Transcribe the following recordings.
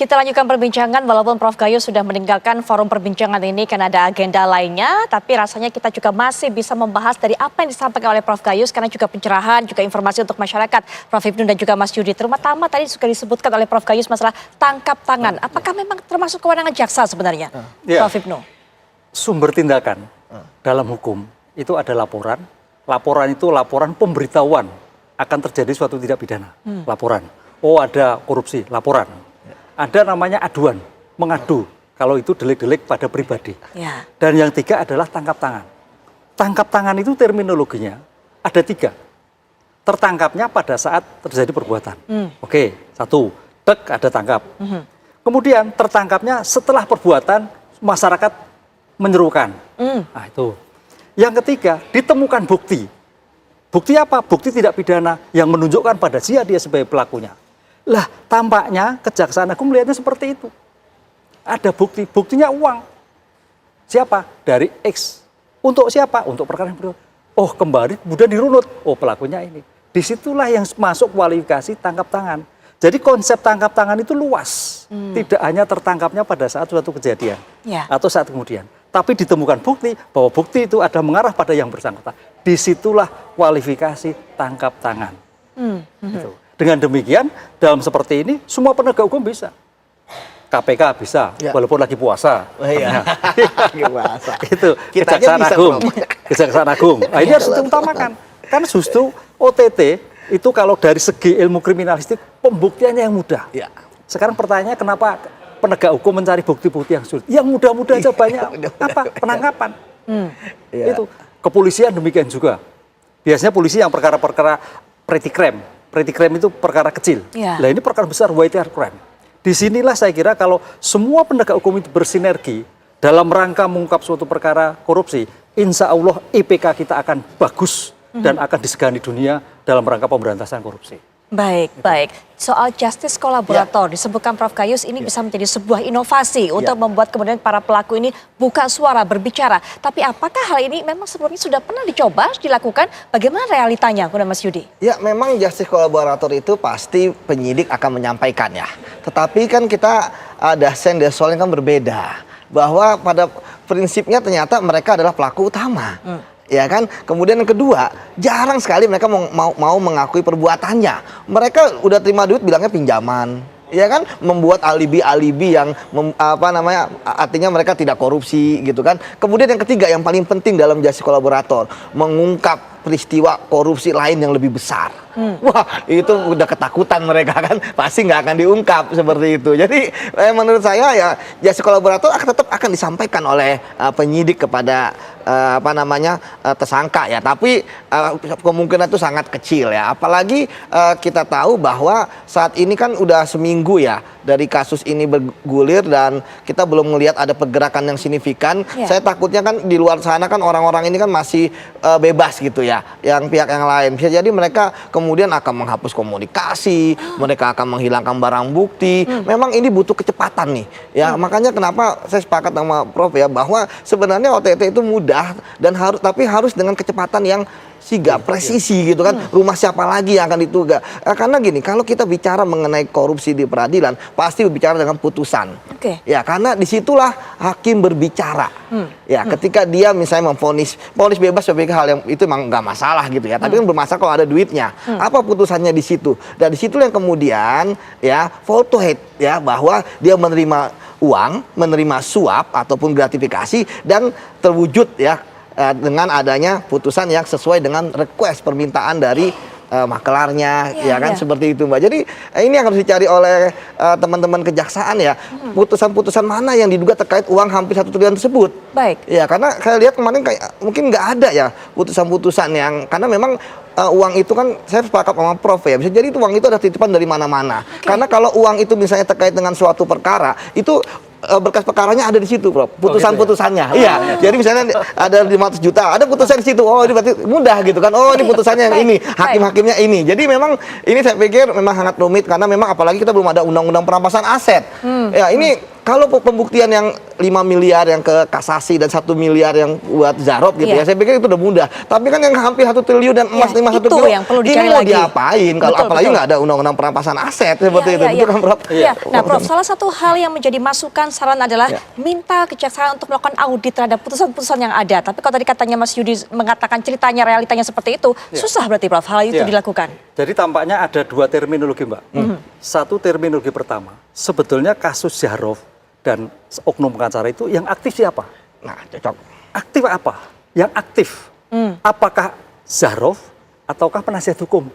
Kita lanjutkan perbincangan walaupun Prof. Gayus sudah meninggalkan forum perbincangan ini karena ada agenda lainnya. Tapi rasanya kita juga masih bisa membahas dari apa yang disampaikan oleh Prof. Gayus karena juga pencerahan, juga informasi untuk masyarakat. Prof. Ibnu dan juga Mas Yudi. Terutama tadi sudah disebutkan oleh Prof. Gayus masalah tangkap tangan. Apakah memang termasuk kewenangan jaksa sebenarnya, Prof. Ibnu? Sumber tindakan dalam hukum itu ada laporan. Laporan itu laporan pemberitahuan akan terjadi suatu tindak pidana. Laporan. Oh ada korupsi, laporan. Ada namanya aduan, mengadu kalau itu delik-delik pada pribadi. Ya. Dan yang tiga adalah tangkap tangan. Tangkap tangan itu terminologinya ada tiga. Tertangkapnya pada saat terjadi perbuatan. Oke, satu, tek ada tangkap. Kemudian tertangkapnya setelah perbuatan masyarakat menyerukan. Nah itu. Yang ketiga, ditemukan bukti. Bukti apa? Bukti tidak pidana yang menunjukkan pada dia sebagai pelakunya. Lah, tampaknya Kejaksaan Agung melihatnya seperti itu. Ada bukti, buktinya uang. Siapa? Dari X. Untuk siapa? Untuk perkara yang berikut. Oh, kembali kemudian dirunut. Oh, pelakunya ini. Disitulah yang masuk kualifikasi tangkap tangan. Jadi konsep tangkap tangan itu luas. Tidak hanya tertangkapnya pada saat suatu kejadian. Atau saat kemudian. Tapi ditemukan bukti bahwa bukti itu ada mengarah pada yang bersangkutan. Disitulah kualifikasi tangkap tangan. Gitu. Dengan demikian, dalam seperti ini, semua penegak hukum bisa. KPK bisa, walaupun lagi puasa. Lagi puasa. Itu Kejaksaan Agung. Kejaksaan Agung. Nah, ini harus diutamakan. Kan justru OTT itu kalau dari segi ilmu kriminalistik, pembuktiannya yang mudah. Sekarang pertanyaannya kenapa penegak hukum mencari bukti-bukti yang sulit? Yang mudah-mudah aja banyak. Apa? Penangkapan. Itu. Kepolisian demikian juga. Biasanya polisi yang perkara-perkara petty crime. Petty crime itu perkara kecil. Nah ini perkara besar, white collar crime. Disinilah saya kira kalau semua penegak hukum itu bersinergi dalam rangka mengungkap suatu perkara korupsi, insya Allah IPK kita akan bagus dan akan disegani dunia dalam rangka pemberantasan korupsi. Baik, baik. Soal justice kolaborator, disebutkan Prof. Gayus ini bisa menjadi sebuah inovasi untuk membuat kemudian para pelaku ini buka suara, berbicara. Tapi apakah hal ini memang sebelumnya sudah pernah dicoba, dilakukan? Bagaimana realitanya, Mas Yudi? Ya, memang justice kolaborator itu pasti penyidik akan menyampaikan ya. Tetapi kan kita ada soalnya kan berbeda. Bahwa pada prinsipnya ternyata mereka adalah pelaku utama. Ya kan, kemudian yang kedua, jarang sekali mereka mau mengakui perbuatannya. Mereka udah terima duit bilangnya pinjaman, ya kan, membuat alibi-alibi yang artinya mereka tidak korupsi gitu kan. Kemudian yang ketiga yang paling penting dalam justice kolaborator, mengungkap peristiwa korupsi lain yang lebih besar. Wah, itu udah ketakutan mereka kan, pasti nggak akan diungkap seperti itu. Jadi menurut saya ya justice kolaborator tetap akan disampaikan oleh penyidik kepada tersangka ya, tapi kemungkinan itu sangat kecil ya. Apalagi kita tahu bahwa saat ini kan udah seminggu ya dari kasus ini bergulir dan kita belum melihat ada pergerakan yang signifikan. Saya takutnya kan di luar sana kan orang-orang ini kan masih bebas gitu ya, yang pihak yang lain bisa jadi mereka kemudian akan menghapus komunikasi, mereka akan menghilangkan barang bukti. Memang ini butuh kecepatan nih ya, makanya kenapa saya sepakat sama Prof ya bahwa sebenarnya OTT itu mudah dan tapi harus dengan kecepatan yang sigap, presisi gitu kan. Rumah siapa lagi yang akan ditugas? Karena gini, kalau kita bicara mengenai korupsi di peradilan, pasti berbicara dengan putusan. Ya, karena disitulah hakim berbicara. Ya, ketika dia misalnya memvonis bebas sebagai hal yang itu memang nggak masalah gitu ya. Tapi kan bermasalah kalau ada duitnya. Apa putusannya di situ? Dan di situ yang kemudian ya fall to head ya, bahwa dia menerima uang, menerima suap ataupun gratifikasi dan terwujud ya dengan adanya putusan yang sesuai dengan request permintaan dari makelarnya ya kan, seperti itu Mbak. Jadi ini yang harus dicari oleh teman-teman kejaksaan ya, putusan-putusan mana yang diduga terkait uang hampir 1 triliun tersebut. Baik. Ya, karena saya lihat kemarin kayak mungkin nggak ada ya putusan-putusan yang, karena memang uang itu kan saya sepakat sama Prof ya, bisa jadi itu uang itu ada titipan dari mana-mana. Karena kalau uang itu misalnya terkait dengan suatu perkara, itu berkas perkaranya ada di situ, Prof. Putusan-putusannya. Iya. Jadi misalnya ada 500 juta, ada putusan di situ. Oh, ini berarti mudah gitu kan. Oh, ini putusannya yang ini, hakim-hakimnya ini. Jadi memang ini saya pikir memang sangat rumit karena memang apalagi kita belum ada undang-undang perampasan aset. Ya, ini kalau pembuktian yang 5 miliar yang ke kasasi dan 1 miliar yang buat Zarop gitu ya. Saya pikir itu udah mudah. Tapi kan yang hampir 1 triliun dan emas 51 kilo, yang perlu dicari ini mau lagi. diapain? Kalau apalagi nggak ada undang-undang perampasan aset seperti itu. Betul kan, Prof? Nah, Prof, salah satu hal yang menjadi masukan saran adalah minta kejaksaan untuk melakukan audit terhadap putusan-putusan yang ada. Tapi kalau tadi katanya Mas Yudi mengatakan ceritanya, realitanya seperti itu, susah berarti, Prof, hal itu dilakukan. Jadi tampaknya ada 2 terminologi, Mbak. Satu terminologi pertama, sebetulnya kasus Zarov dan oknum pengacara itu yang aktif siapa? Nah, cocok. Aktif apa? Yang aktif. Apakah Zarov ataukah penasihat hukum?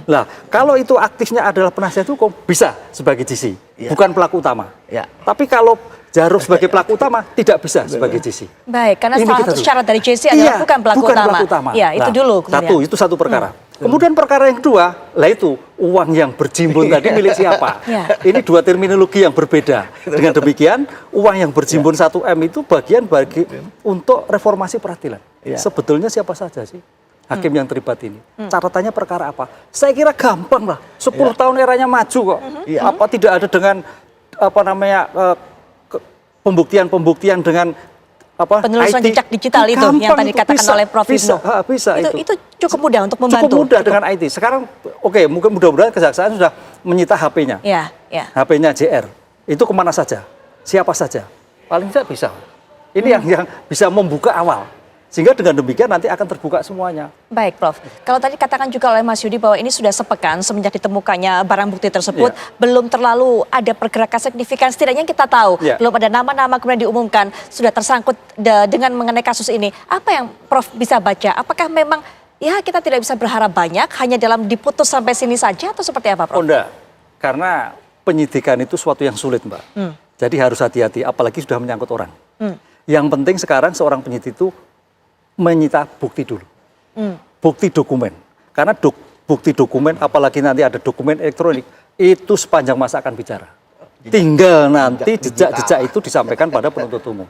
Nah, kalau itu aktifnya adalah penasihat hukum, bisa sebagai GC, bukan pelaku utama. Tapi kalau Zarov sebagai pelaku utama, tidak bisa sebagai GC. Baik, karena salah satu syarat dari GC adalah bukan pelaku utama. Ya, itu dulu. Itu satu perkara. Kemudian perkara yang kedua, lah itu uang yang berjimbun tadi milik siapa? Ini 2 terminologi yang berbeda. Dengan demikian, uang yang berjimbun 1M itu bagian untuk reformasi peradilan. Sebetulnya siapa saja sih hakim yang terlibat ini? Catatannya perkara apa? Saya kira gampang lah. 10 tahun eranya maju kok. Apa tidak ada dengan pembuktian dengan penelusuran jejak digital itu yang tadi dikatakan oleh Prof. Bisa itu cukup mudah untuk membantu. Cukup mudah dengan IT. Sekarang mungkin mudah-mudahan kejaksaan sudah menyita HP-nya. HP-nya JR. Itu kemana saja? Siapa saja? Paling tidak bisa. Ini yang bisa membuka awal. Sehingga dengan demikian nanti akan terbuka semuanya. Baik, Prof. Kalau tadi katakan juga oleh Mas Yudi bahwa ini sudah sepekan semenjak ditemukannya barang bukti tersebut, belum terlalu ada pergerakan signifikan. Setidaknya kita tahu, belum ada nama-nama kemudian diumumkan, sudah tersangkut dengan mengenai kasus ini. Apa yang Prof bisa baca? Apakah memang kita tidak bisa berharap banyak, hanya dalam diputus sampai sini saja, atau seperti apa, Prof? Oh, enggak. Karena penyidikan itu suatu yang sulit, Mbak. Jadi harus hati-hati, apalagi sudah menyangkut orang. Yang penting sekarang seorang penyidik itu menyita bukti dulu, bukti dokumen, karena bukti dokumen, apalagi nanti ada dokumen elektronik, itu sepanjang masa akan bicara. Tinggal nanti jejak-jejak itu disampaikan pada penuntut umum.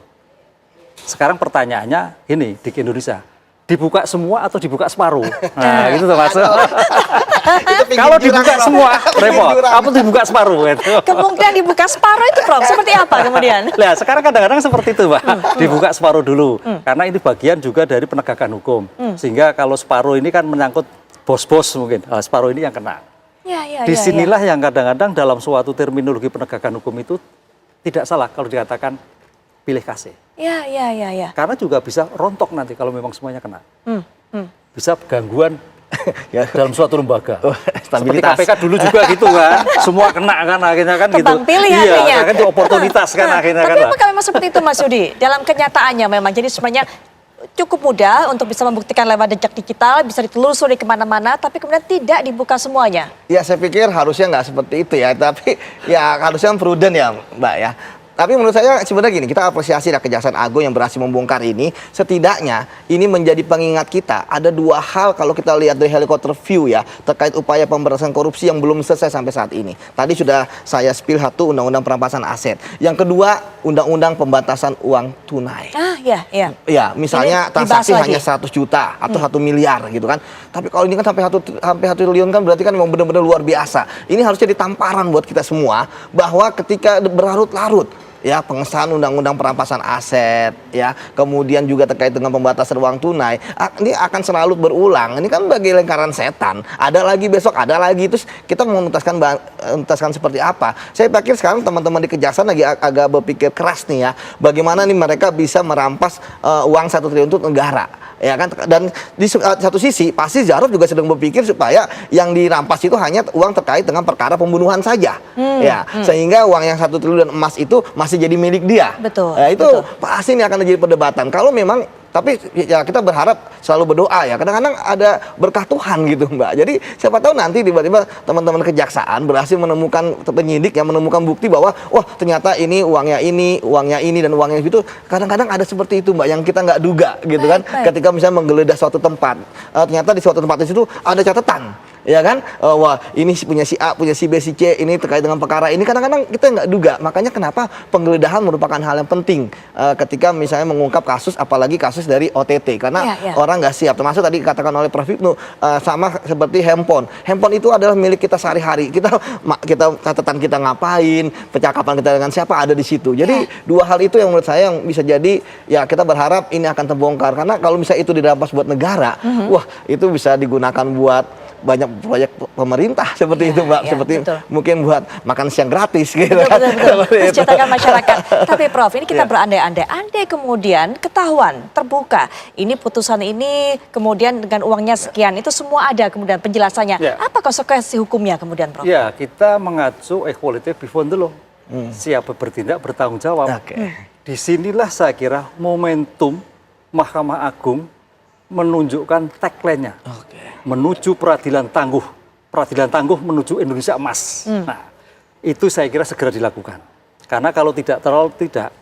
Sekarang pertanyaannya ini di Indonesia, dibuka semua atau dibuka separuh? Nah, gitu tuh Mas. Kalau dibuka semua, repot. Apa dibuka separuh? Kemungkinan dibuka separuh itu, Prof, seperti apa kemudian? Nah, sekarang kadang-kadang seperti itu, Pak. Dibuka separuh dulu. Karena ini bagian juga dari penegakan hukum. Sehingga kalau separuh ini kan menyangkut bos-bos mungkin. Separuh ini yang kena. Disinilah yang kadang-kadang dalam suatu terminologi penegakan hukum itu tidak salah kalau dikatakan pilih kasih. Karena juga bisa rontok nanti kalau memang semuanya kena. Bisa gangguan dalam suatu lembaga. Seperti KPK dulu juga gitu kan. Semua kena kan akhirnya kan gitu. Tebang pilih akhirnya. Kan itu oportunitas kan akhirnya kan. Tapi apakah memang seperti itu, Mas Yudi? Dalam kenyataannya memang jadi sebenarnya cukup mudah untuk bisa membuktikan lewat jejak digital, bisa ditelusuri kemana-mana, tapi kemudian tidak dibuka semuanya. Ya, saya pikir harusnya nggak seperti itu ya, tapi ya harusnya prudent ya, Mbak ya. Tapi menurut saya sebenarnya gini, kita apresiasi Kejaksaan Agung yang berhasil membongkar ini. Setidaknya ini menjadi pengingat kita. Ada 2 hal kalau kita lihat dari helikopter view ya, terkait upaya pemberantasan korupsi yang belum selesai sampai saat ini. Tadi sudah saya spill satu, Undang-Undang Perampasan Aset. Yang kedua, Undang-Undang Pembatasan Uang Tunai. Ya, misalnya transaksi hanya 100 juta atau 1 miliar gitu kan. Tapi kalau ini kan sampai 1 triliun kan berarti kan memang benar-benar luar biasa. Ini harusnya ditamparan buat kita semua bahwa ketika berlarut-larut ya pengesahan undang-undang perampasan aset ya, kemudian juga terkait dengan pembatasan uang tunai, ini akan selalu berulang. Ini kan bagi lingkaran setan, ada lagi besok, ada lagi, terus kita mau menuntaskan seperti apa. Saya pikir sekarang teman-teman di Kejaksaan lagi agak berpikir keras nih ya, bagaimana nih mereka bisa merampas uang 1 triliun untuk negara ya kan. Dan di satu sisi pasti Zarov juga sedang berpikir supaya yang dirampas itu hanya uang terkait dengan perkara pembunuhan saja sehingga uang yang 1 triliun emas itu masih jadi milik dia. Itu pasti ini akan jadi perdebatan. Kalau memang, tapi ya kita berharap selalu berdoa ya. Kadang-kadang ada berkah Tuhan gitu, Mbak. Jadi siapa tahu nanti tiba-tiba teman-teman Kejaksaan berhasil menemukan, penyidik yang menemukan bukti bahwa wah ternyata ini uangnya ini dan uangnya itu. Kadang-kadang ada seperti itu, Mbak, yang kita nggak duga gitu kan. Ketika misalnya menggeledah suatu tempat, ternyata di suatu tempat itu ada catatan ya kan? Wah, ini punya si A, punya si B, si C, ini terkait dengan perkara ini. Kadang-kadang kita nggak duga. Makanya kenapa penggeledahan merupakan hal yang penting ketika misalnya mengungkap kasus, apalagi kasus dari OTT. Karena orang nggak siap. Termasuk tadi dikatakan oleh Prof. Ibnu, sama seperti handphone. Handphone itu adalah milik kita sehari-hari. Kita catatan kita ngapain, percakapan kita dengan siapa ada di situ. Jadi dua hal itu yang menurut saya yang bisa jadi ya kita berharap ini akan terbongkar. Karena kalau misalnya itu dirampas buat negara, wah itu bisa digunakan buat banyak proyek pemerintah seperti itu, Mbak. Seperti mungkin buat makan siang gratis gitu kan. Menceritakan masyarakat. Tapi Prof, ini kita berandai-andai. Andai kemudian ketahuan, terbuka, ini putusan ini kemudian dengan uangnya sekian, itu semua ada kemudian penjelasannya. Apa konsekuensi hukumnya kemudian, Prof? Ya, kita mengacu equality before the law. Siapa bertindak bertanggung jawab. Disinilah saya kira momentum Mahkamah Agung menunjukkan tagline-nya. Menuju peradilan tangguh menuju Indonesia emas. Nah, itu saya kira segera dilakukan. Karena kalau tidak,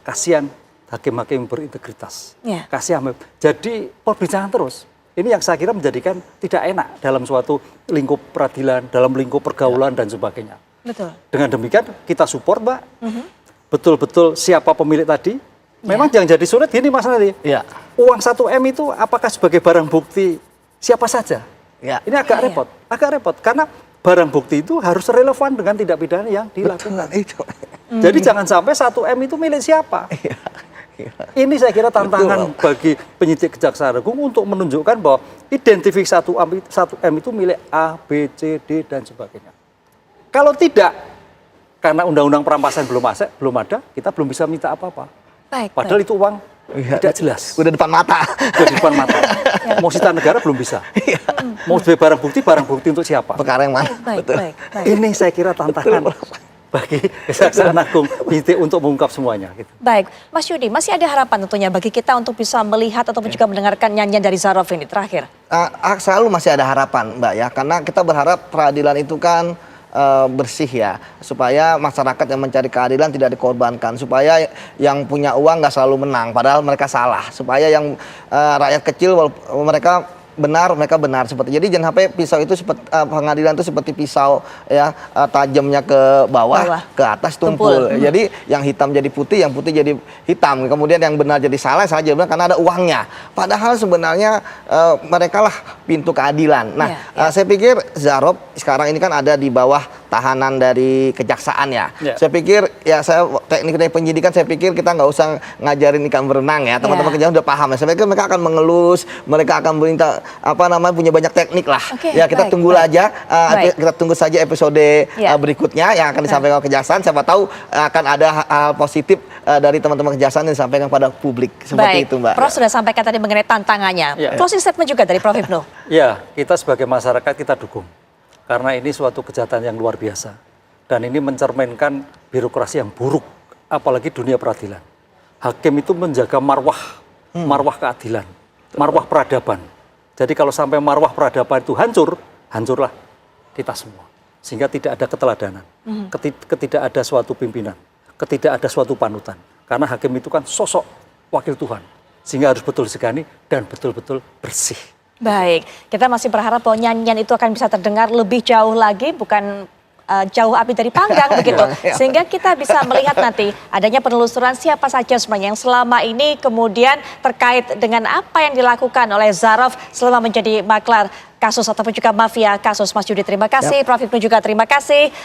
kasihan hakim-hakim berintegritas. Kasihan. Jadi perbincangan terus. Ini yang saya kira menjadikan tidak enak dalam suatu lingkup peradilan, dalam lingkup pergaulan dan sebagainya. Betul. Dengan demikian kita support, Mbak. Betul-betul siapa pemilik tadi. Memang jangan jadi sulit gini Mas Nadi. Uang 1M itu apakah sebagai barang bukti siapa saja? Ini agak repot. Karena barang bukti itu harus relevan dengan tindak pidana yang dilakukan. Jadi jangan sampai 1M itu milik siapa. Ini saya kira tantangan bagi penyidik Kejaksaan Agung untuk menunjukkan bahwa identifikasi 1M itu milik A, B, C, D, dan sebagainya. Kalau tidak, karena undang-undang perampasan belum ada, kita belum bisa minta apa-apa. Padahal itu uang tidak jelas. Udah depan mata. Mau sita negara belum bisa. Mau sebagai barang bukti untuk siapa? Perkara yang mana? Ini saya kira tantangan bagi Kejaksaan Agung untuk mengungkap semuanya. Gitu. Baik, Mas Yudi, masih ada harapan tentunya bagi kita untuk bisa melihat ataupun juga mendengarkan nyanyian dari Zarov ini terakhir? Selalu masih ada harapan, Mbak ya, karena kita berharap peradilan itu kan bersih ya, supaya masyarakat yang mencari keadilan tidak dikorbankan, supaya yang punya uang nggak selalu menang, padahal mereka salah, supaya yang rakyat kecil mereka benar seperti. Jadi jangan sampai pisau itu seperti pengadilan itu seperti pisau ya, tajamnya ke bawah, ke atas tumpul. Jadi yang hitam jadi putih, yang putih jadi hitam. Kemudian yang benar jadi salah jadi benar karena ada uangnya. Padahal sebenarnya mereka lah pintu keadilan. Nah, saya pikir Zarov sekarang ini kan ada di bawah tahanan dari kejaksaan ya. Saya pikir ya teknik dari penyidikan saya pikir kita nggak usah ngajarin ikan berenang ya. Teman-teman kejaksaan udah paham ya. Saya pikir mereka akan mengelus, mereka akan minta punya banyak teknik lah. Ya kita tunggulah aja, kita tunggu saja episode berikutnya yang akan disampaikan oleh kejaksaan. Siapa tahu akan ada hal positif dari teman-teman kejaksaan yang disampaikan pada publik. Seperti itu, Mbak. Prof sudah sampaikan tadi mengenai tantangannya. Closing statement juga dari Prof Ibnu. Ya, kita sebagai masyarakat kita dukung. Karena ini suatu kejahatan yang luar biasa. Dan ini mencerminkan birokrasi yang buruk, apalagi dunia peradilan. Hakim itu menjaga marwah keadilan, marwah peradaban. Jadi kalau sampai marwah peradaban itu hancurlah kita semua. Sehingga tidak ada keteladanan, tidak ada suatu pimpinan, tidak ada suatu panutan. Karena hakim itu kan sosok wakil Tuhan. Sehingga harus betul disegani dan betul-betul bersih. Baik, kita masih berharap bahwa nyanyian itu akan bisa terdengar lebih jauh lagi, bukan jauh api dari panggang begitu. Sehingga kita bisa melihat nanti adanya penelusuran siapa saja sebenarnya yang selama ini kemudian terkait dengan apa yang dilakukan oleh Zarov selama menjadi maklar kasus ataupun juga mafia kasus. Mas Yudi terima kasih, Prof Ibnu juga terima kasih.